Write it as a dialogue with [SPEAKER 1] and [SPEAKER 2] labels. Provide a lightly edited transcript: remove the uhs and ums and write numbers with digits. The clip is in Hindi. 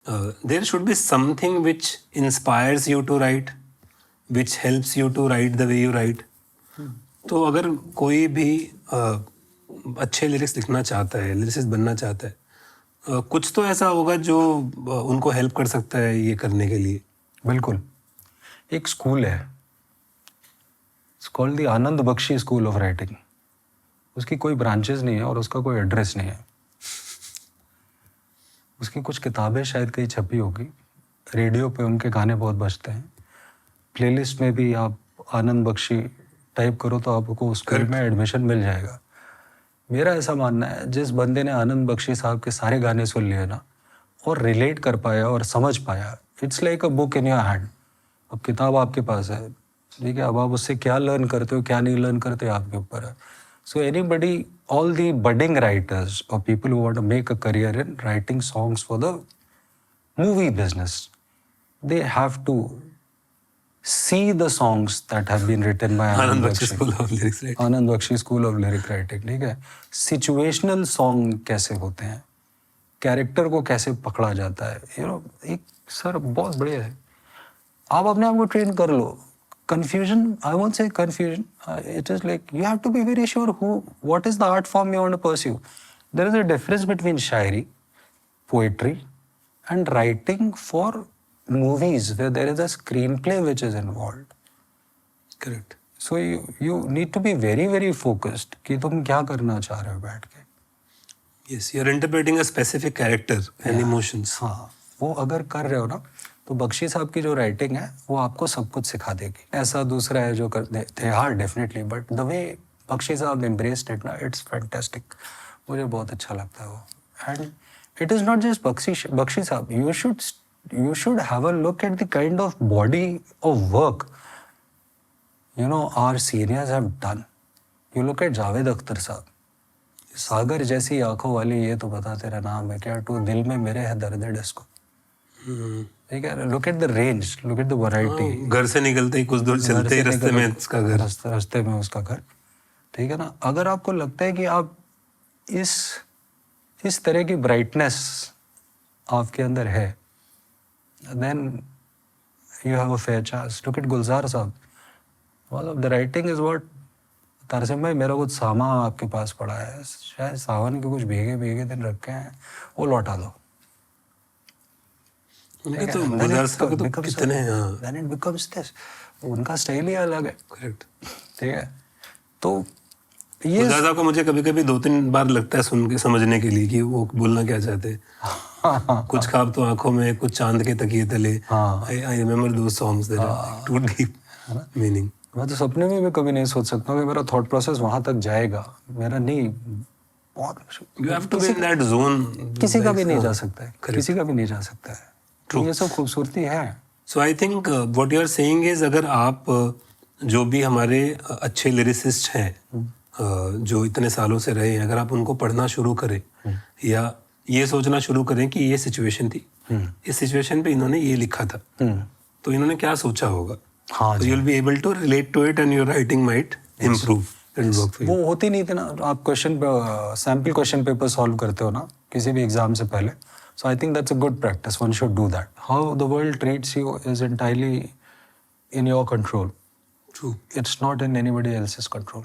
[SPEAKER 1] There should be something which inspires you to write, which helps you to write the way you write. तो अगर कोई भी अच्छे लिरिक्स लिखना चाहता है, लिरिसिस्ट बनना चाहता है, कुछ तो ऐसा होगा जो उनको हेल्प कर सकता है ये करने के लिए.
[SPEAKER 2] बिल्कुल. एक स्कूल है, it's called the Anand Bakshi school of writing. उसकी कोई ब्रांचेस नहीं है और उसका कोई एड्रेस नहीं है. उसकी कुछ किताबें शायद कहीं छपी होगी, रेडियो पे उनके गाने बहुत बजते हैं, प्लेलिस्ट में भी आप आनंद बख्शी टाइप करो तो आपको उस स्कूल में एडमिशन मिल जाएगा. मेरा ऐसा मानना है, जिस बंदे ने आनंद बख्शी साहब के सारे गाने सुन लिए ना और रिलेट कर पाया और समझ पाया, it's like a book in your hand. अब किताब आपके पास है, ठीक है, अब आप उससे क्या लर्न करते हो क्या नहीं लर्न करते आपके ऊपर है. So anybody, all the budding writers or people who want to make a career in writing songs for the movie business, they have to see the songs that have been written by
[SPEAKER 1] Anand Bakshi School of Lyrics Writing.
[SPEAKER 2] Anand Bakshi School of Lyric Writing, ठीक है. Situational song कैसे होते हैं, कैरेक्टर को कैसे पकड़ा जाता है, you know, एक सर बहुत बढ़िया है. आप अपने आप को ट्रेन कर लो. Confusion, I won't say confusion. It is like you have to be very sure what is the art form you want to pursue. There is a difference between shairi, poetry, and writing for movies where there is a screenplay which is involved.
[SPEAKER 1] Correct.
[SPEAKER 2] So you need to be very very focused कि तुम क्या करना चाह रहे हो बैठ के.
[SPEAKER 1] Yes, you are interpreting a specific character and emotions.
[SPEAKER 2] हाँ, वो अगर कर रहे हो ना तो बख्शी साहब की जो राइटिंग है वो आपको सब कुछ सिखा देगी. ऐसा दूसरा है जो करते थे, हाँ definitely, but the way Bakshi साहब एम्ब्रेस्ड इट ना, इट्स फैंटास्टिक. मुझे बहुत अच्छा लगता है वो. And it is not just Bakshi साहब, you should have a look at the kind of body of work you know our seniors have done. You look at Javed Akhtar साहब, सागर जैसी आंखों वाली ये तो बता तेरा नाम है क्या, तू दिल में मेरे है दर्द डिस्को. ठीक है, look at the range, look at the variety.
[SPEAKER 1] घर से निकलते ही कुछ दूर चलते ही रास्ते में उसका घर,
[SPEAKER 2] रास्ते में उसका घर. ठीक है ना. अगर आपको लगता है कि आप इस तरह की ब्राइटनेस आपके अंदर है, then you have a fair chance. Look at गुलजार साहब. मतलब the writing is what. तारसिम भाई, मेरा कुछ सामान आपके पास पड़ा है, शायद सावन के कुछ भीगे दिन रखे हैं, वो लौटा दो.
[SPEAKER 1] उनके तो गुलजार साहब के तो कितने हैं.
[SPEAKER 2] Then it becomes this. उनका स्टाइल ही अलग है.
[SPEAKER 1] करेक्ट.
[SPEAKER 2] ठीक है. तो ये
[SPEAKER 1] गुलजार साहब को मुझे कभी-कभी 2-3 बार लगता है सुन के समझने के लिए कि वो बोलना क्या चाहते हैं. कुछ ख्वाब तो आंखों में, कुछ चांद के तकिए तले. I remember those songs that are too deep meaning.
[SPEAKER 2] मैं तो सपने में भी कभी नहीं सोच सकता हूँ कि मेरा थॉट प्रोसेस वहां तक जाएगा. मेरा नहीं, बहुत
[SPEAKER 1] You have to be in that zone.
[SPEAKER 2] किसी का भी नहीं जा सकता है, किसी का भी नहीं जा सकता है. ये सब खूबसूरती है.
[SPEAKER 1] So I think what you are saying is, अगर आप जो भी हमारे अच्छे लिरिसिस्ट हैं, जो इतने सालों से रहे हैं, अगर आप उनको पढ़ना शुरू करें या ये सोचना शुरू करें कि ये सिचुएशन थी, इस सिचुएशन पे इन्होंने ये लिखा था, तो इन्होंने क्या सोचा होगा, तो you'll be able to relate to it and your writing might improve.
[SPEAKER 2] वो होती नहीं थी ना. आप question sample question paper solve करते हो ना किसी भी एग्जाम से पहले. So I think that's a good practice. One should do that. How the world treats you is entirely in your control.
[SPEAKER 1] True.
[SPEAKER 2] It's not in anybody else's control.